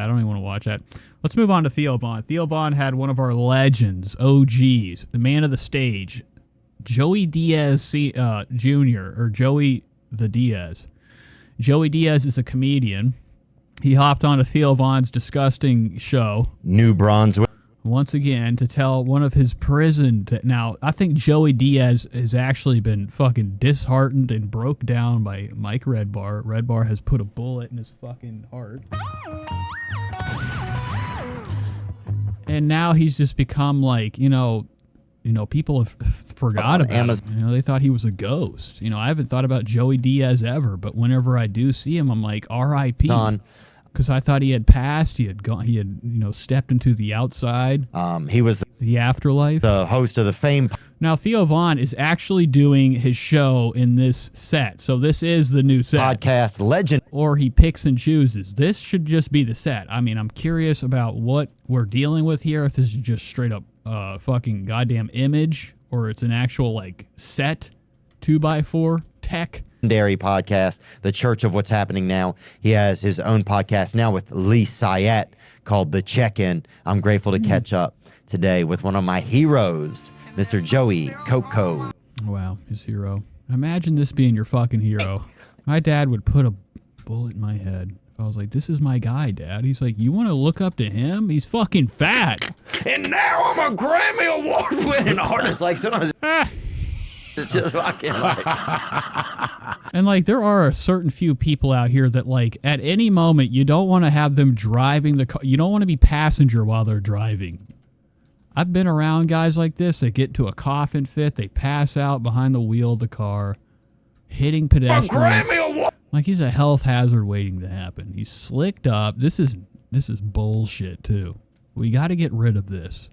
I don't even want to watch that. Let's move on to Theo Von. Theo Von had one of our legends, OGs, the man of the stage, Joey Diaz Jr., or Joey the Diaz. Joey Diaz is a comedian. He hopped on to Theo Von's disgusting show, New Brunswick, once again to tell one of his prison. Now, I think Joey Diaz has actually been fucking disheartened and broke down by Mike Redbar. Redbar has put a bullet in his fucking heart. And now he's just become like, people have forgot about him. They thought he was a ghost. I haven't thought about Joey Diaz ever, but whenever I do see him, I'm like, R.I.P. Because I thought he had passed. He had gone. He had, stepped into the outside. He was the afterlife. The host of the Fame. Now Theo Von is actually doing his show in this set, so this is the new set. Podcast legend. Or he picks and chooses. This should just be the set. I mean, I'm curious about what we're dealing with here. If this is just straight up fucking goddamn image, or it's an actual set 2x4 tech. Legendary podcast, The Church of What's Happening Now. He has his own podcast now with Lee Syatt called The Check-In. I'm grateful to catch up today with one of my heroes, Mr. Joey Coco. Wow, his hero. Imagine this being your fucking hero. My dad would put a bullet in my head. I was like, this is my guy, Dad. He's like, you want to look up to him? He's fucking fat. And now I'm a Grammy Award-winning artist. Sometimes it's just fucking And there are a certain few people out here that at any moment you don't want to have them driving the car. You don't want to be passenger while they're driving. I've been around guys like this. They get into a coughing fit. They pass out behind the wheel of the car, hitting pedestrians. He's a health hazard waiting to happen. He's slicked up. This is bullshit too. We got to get rid of this.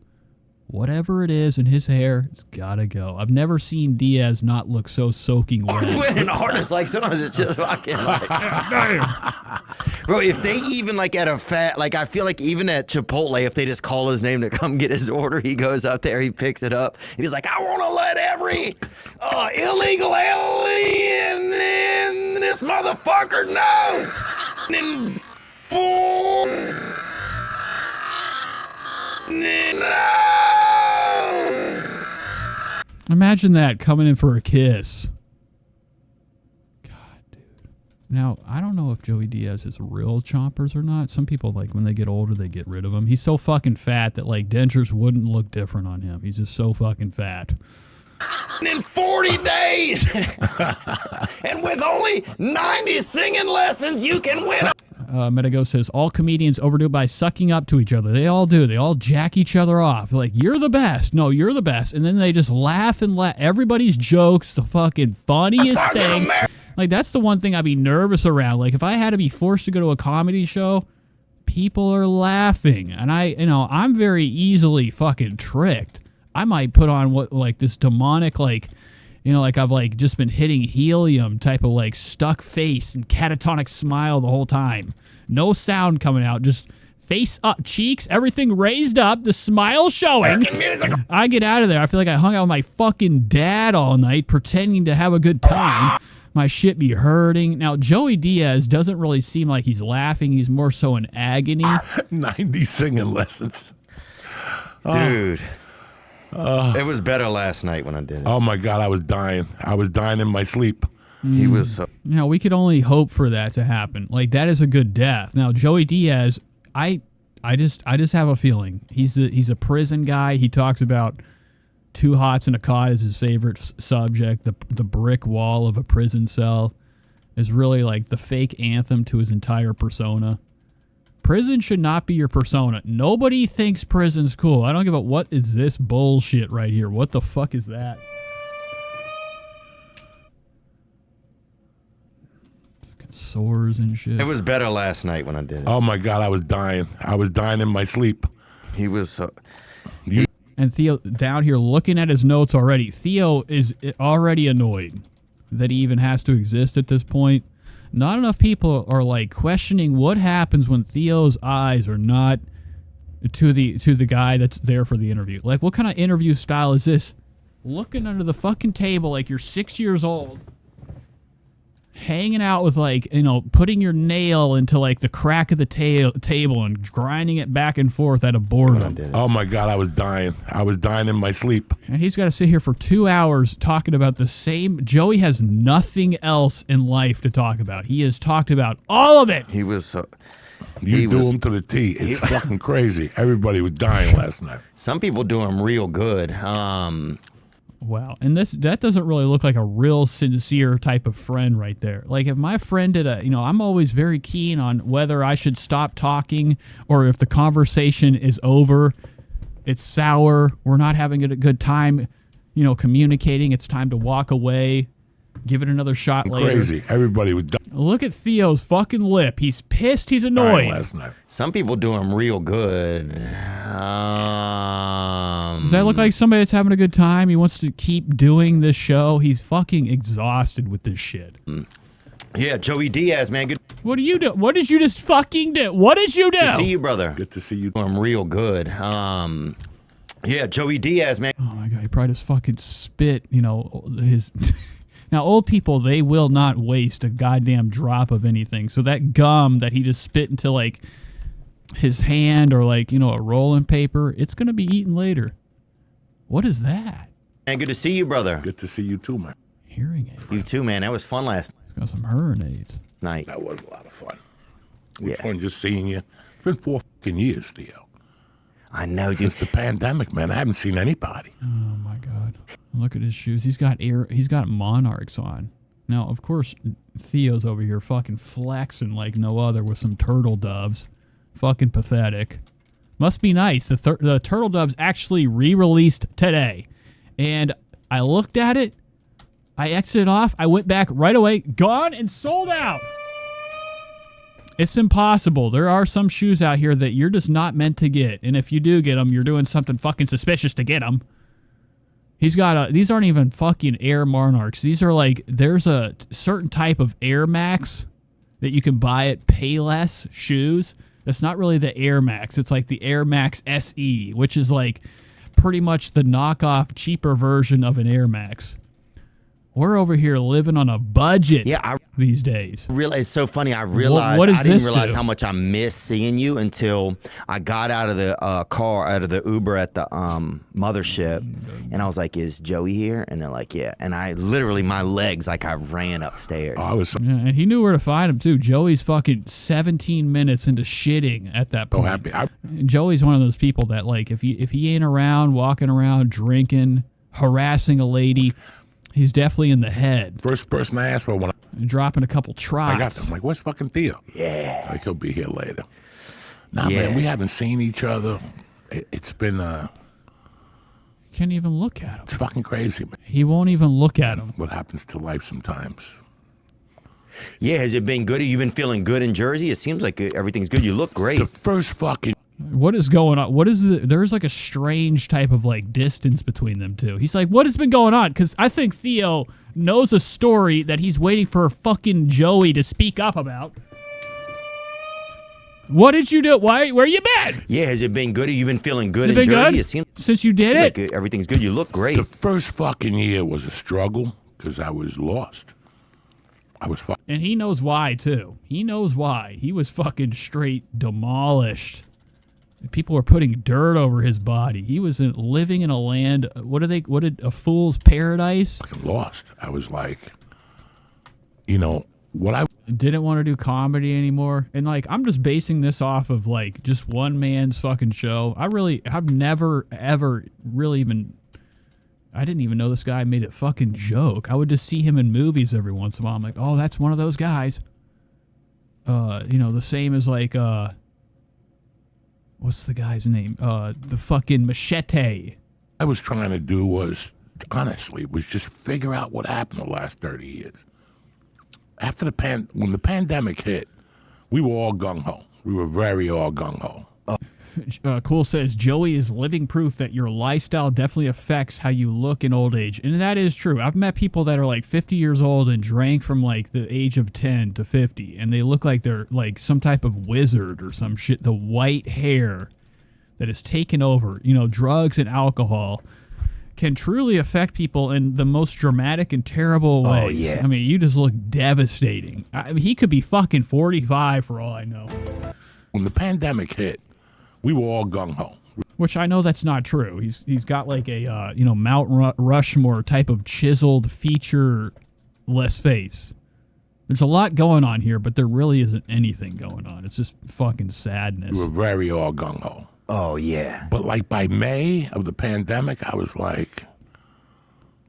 Whatever it is in his hair, it's gotta go. I've never seen Diaz not look so soaking wet. An artist, sometimes it's just fucking bro, if they even at a fat, I feel like even at Chipotle, if they just call his name to come get his order, he goes up there, he picks it up, and he's like, I want to let every illegal alien in this motherfucker know. Imagine that coming in for a kiss. God, dude. Now, I don't know if Joey Diaz is real chompers or not. Some people, when they get older, they get rid of him. He's so fucking fat that, dentures wouldn't look different on him. He's just so fucking fat. In 40 days! And with only 90 singing lessons, you can win. Medigo says, all comedians overdo it by sucking up to each other. They all do. They all jack each other off. They're like, you're the best. No, you're the best. And then they just laugh and laugh. Everybody's jokes, the fucking funniest thing. That's the one thing I'd be nervous around. If I had to be forced to go to a comedy show, people are laughing. And I'm very easily fucking tricked. I might put on this demonic, I've just been hitting helium type of stuck face and catatonic smile the whole time. No sound coming out, just face up, cheeks, everything raised up, the smile showing. I get out of there. I feel like I hung out with my fucking dad all night pretending to have a good time. My shit be hurting. Now, Joey Diaz doesn't really seem like he's laughing. He's more so in agony. 90 singing lessons. Dude. It was better last night when I did it. Oh my God, I was dying. I was dying in my sleep. He was we could only hope for that to happen. That is a good death. Now, Joey Diaz, I just have a feeling he's a prison guy. He talks about two hots and a cot as his favorite subject. The brick wall of a prison cell is really the fake anthem to his entire persona. Prison should not be your persona. Nobody thinks prison's cool. I don't give a what is this bullshit right here. What the fuck is that? Sores and shit. It was better last night when I did it. Oh my God, I was dying. I was dying in my sleep. He was And Theo down here looking at his notes already. Theo is already annoyed that he even has to exist at this point. Not enough people are questioning what happens when Theo's eyes are not to the guy that's there for the interview. What kind of interview style is this? Looking under the fucking table like you're 6 years old. hanging out with like, putting your nail into like the crack of the table and grinding it back and forth out of boredom. Oh my God, I was dying. I was dying in my sleep. And he's got to sit here for 2 hours talking about the same. Joey has nothing else in life to talk about. He has talked about all of it. He was. You do him to the T. It's fucking crazy. Everybody was dying last night. Some people do him real good. Wow. And that doesn't really look like a real sincere type of friend right there. Like if my friend did I'm always very keen on whether I should stop talking or if the conversation is over, it's sour, we're not having a good time, communicating, it's time to walk away, give it another shot later. Crazy. Everybody was dying. Look at Theo's fucking lip. He's pissed, he's annoyed. Last night. Some people do him real good. Does that look like somebody that's having a good time? He wants to keep doing this show. He's fucking exhausted with this shit. Yeah, Joey Diaz, man. Good What do you do? What did you just fucking do? What did you do? to see you, brother. Good to see you. Do him real good. Yeah, Joey Diaz, man. Oh my God, he probably just fucking spit, his... Now, old people, they will not waste a goddamn drop of anything. So that gum that he just spit into, like, his hand or, like, a rolling paper, it's going to be eaten later. What is that? Man, good to see you, brother. Good to see you too, man. Hearing aid. You too, man. That was fun last Got some hearing aids. night. That was a lot of fun. It was Yeah. fun just seeing you. It's been 4 fucking years, Theo. I know. Since the pandemic, man. I haven't seen anybody. Oh my God. Look at his shoes. He's got Monarchs on. Now, of course, Theo's over here fucking flexing like no other with some turtle doves. Fucking pathetic. Must be nice. The turtle doves actually re-released today. And I looked at it. I exited off. I went back right away. Gone and sold out. It's impossible. There are some shoes out here that you're just not meant to get. And if you do get them, you're doing something fucking suspicious to get them. He's got these aren't even fucking Air Monarchs. These are like, there's a certain type of Air Max that you can buy at Payless shoes. That's not really the Air Max. It's like the Air Max SE, which is like pretty much the knockoff, cheaper version of an Air Max. We're over here living on a budget these days. Really, it's so funny. I realized what does I didn't this realize do? how much I missed seeing you until I got out of the car, out of the Uber at the mothership, and I was like, "Is Joey here?" And they're like, "Yeah." And I literally, my legs, like I ran upstairs. Oh, I was so Yeah, and he knew where to find him too. Joey's fucking 17 minutes into shitting at that point. happy. Joey's one of those people that like if he ain't around, walking around, drinking, harassing a lady, he's definitely in the head. First person I asked for when Dropping a couple trots. I got them. I'm like, where's fucking Theo? Yeah. Like, he'll be here later. Nah, Yeah. man, we haven't seen each other. It's been, Can't even look at him. it's fucking crazy, man. He won't even look at him. What happens to life sometimes. Yeah, has it been good? Have you been feeling good in Jersey? It seems like everything's good. You look great. The first fucking What is going on? What is there's like a strange type of like distance between them two. He's like, what has been going on? Because I think Theo knows a story that he's waiting for fucking Joey to speak up about. What did you do? Where you been? Yeah, has it been good? Have you been feeling good Has in it been Jersey? good? It seems Since you did like it? everything's good. You look great. the first fucking year was a struggle because I was lost. I was fucking. And he knows why, too. He knows why. He was fucking straight demolished. People were putting dirt over his body. He was living in a land, what did a fool's paradise? Lost. I was like, what I Didn't want to do comedy anymore. And like, I'm just basing this off of like just one man's fucking show. I've never, ever really even, I didn't even know this guy made a fucking joke. I would just see him in movies every once in a while. I'm like, oh, that's one of those guys. The same as like, what's the guy's name? The fucking Machete. I was trying to do was just figure out what happened the last 30 years. After when the pandemic hit, we were all gung-ho. We were very all gung-ho. Cool says, Joey is living proof that your lifestyle definitely affects how you look in old age. And that is true. I've met people that are like 50 years old and drank from like the age of 10 to 50. And they look like they're like some type of wizard or some shit. The white hair that is taken over, drugs and alcohol can truly affect people in the most dramatic and terrible ways. Oh, yeah. I mean, you just look devastating. I mean, he could be fucking 45 for all I know. When the pandemic hit, we were all gung-ho. Which I know that's not true. He's got like a Mount Rushmore type of chiseled featureless face. There's a lot going on here, but there really isn't anything going on. It's just fucking sadness. We were very all gung-ho. Oh, yeah. But like by May of the pandemic, I was like,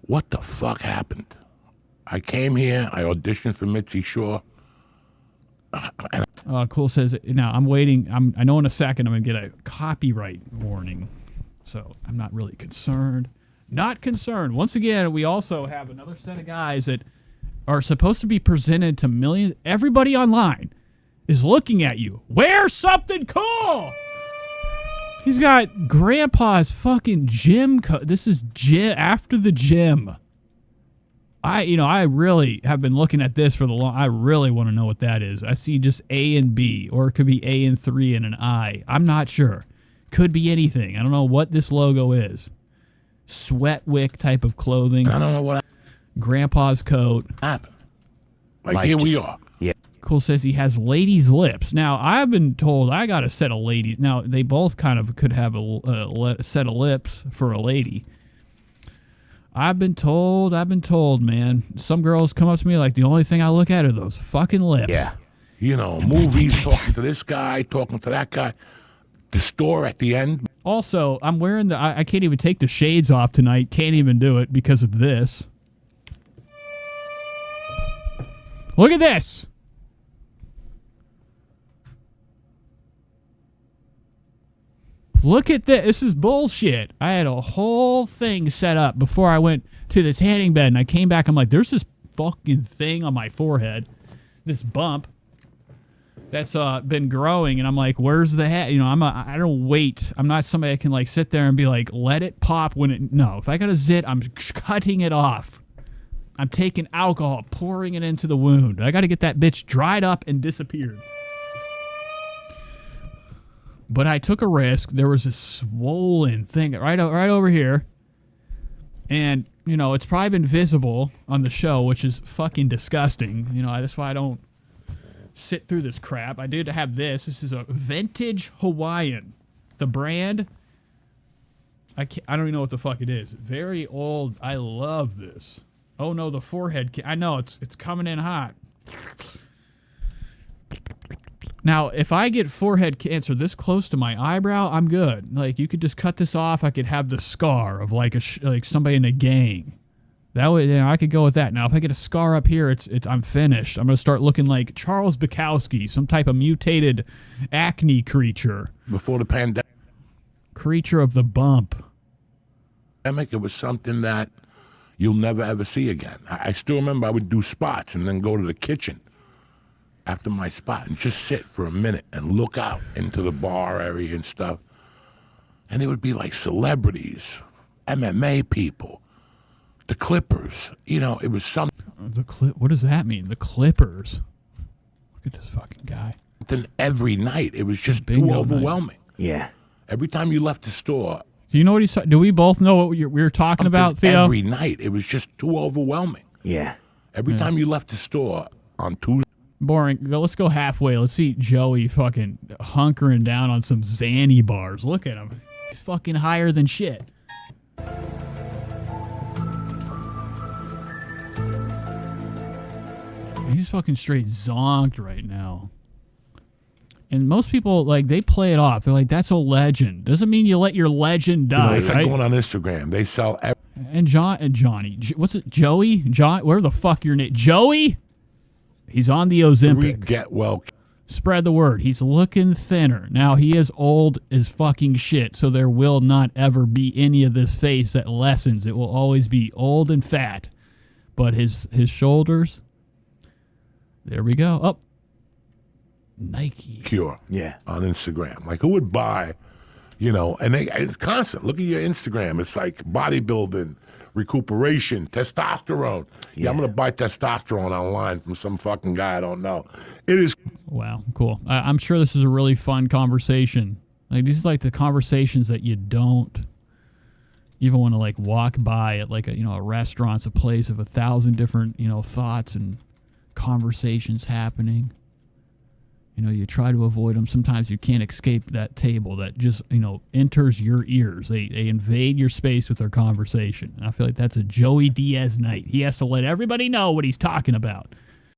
what the fuck happened? I came here, I auditioned for Mitzi Shore. Cool says, now I'm waiting. I know in a second I'm going to get a copyright warning. So I'm not really concerned. Not concerned. Once again, we also have another set of guys that are supposed to be presented to millions. Everybody online is looking at you. Wear something cool. He's got Grandpa's fucking gym coat. This is gym after the gym. I really have been looking at this for the long. I really want to know what that is. I see just A and B, or it could be A and 3 and an I. I'm not sure. Could be anything. I don't know what this logo is. Sweatwick type of clothing. I don't know what Grandpa's coat. happened. Like here we are. Yeah. Cool says he has ladies' lips. Now, I've been told I got a set of ladies. Now, they both kind of could have a set of lips for a lady. I've been told, man. Some girls come up to me like, the only thing I look at are those fucking lips. Yeah. You know, movies, talking to this guy, talking to that guy. The store at the end. Also, I'm wearing I can't even take the shades off tonight. Can't even do it because of this. Look at this. Look at this. This is bullshit. I had a whole thing set up before I went to the tanning bed, and I came back. I'm like, there's this fucking thing on my forehead, this bump that's been growing, and I'm like, where's the head? You know, I don't wait. I'm not somebody that can like sit there and be like, let it pop when it. No, if I got a zit, I'm cutting it off. I'm taking alcohol, pouring it into the wound. I got to get that bitch dried up and disappeared. But I took a risk. There was a swollen thing right over here. And, you know, it's probably been visible on the show, which is fucking disgusting. You know, that's why I don't sit through this crap. I did have this. This is a vintage Hawaiian. The brand, I don't even know what the fuck it is. Very old. I love this. Oh, no, the forehead. I know, it's coming in hot. Now, if I get forehead cancer this close to my eyebrow, I'm good. Like, you could just cut this off. I could have the scar of like like somebody in a gang. That would, I could go with that. Now, if I get a scar up here, I'm finished. I'm gonna start looking like Charles Bukowski, some type of mutated acne creature. Before the pandemic, Creature of the bump. it was something that you'll never ever see again. I still remember I would do spots and then go to the kitchen after my spot and just sit for a minute and look out into the bar area and stuff. And it would be like celebrities, MMA people, the Clippers. You know, it was something. What does that mean? The Clippers. Look at this fucking guy. Every night. It was just Bingo too overwhelming. Night. Yeah. Every time you left the store. Do you know what he's? Do we both know what we were talking about, Theo? Every night. It was just too overwhelming. Yeah. Every time you left the store on Tuesday. Boring. Let's go halfway. Let's see Joey fucking hunkering down on some Xanny bars. Look at him. He's fucking higher than shit. He's fucking straight zonked right now. And most people, like, they play it off. They're like, that's a legend. Doesn't mean you let your legend die, it's right? like going on Instagram. They sell And Johnny. What's it? Joey? Where the fuck your name? Joey? He's on the Ozempic. Get well. Spread the word. He's looking thinner. Now, he is old as fucking shit, so there will not ever be any of this face that lessens. It will always be old and fat. But his shoulders, there we go. Oh, Nike. Cure. Yeah. On Instagram. Like, who would buy, you know, and it's constant. Look at your Instagram. It's like bodybuilding, recuperation, testosterone. Yeah, I'm going to buy testosterone online from some fucking guy I don't know. It is. Wow, cool. I'm sure this is a really fun conversation. Like, these are like the conversations that you don't You even want to like walk by at like a restaurant's a place of 1,000 different thoughts and conversations happening. You try to avoid them. Sometimes you can't escape that table that just enters your ears. They invade your space with their conversation. And I feel like that's a Joey Diaz night. He has to let everybody know what he's talking about.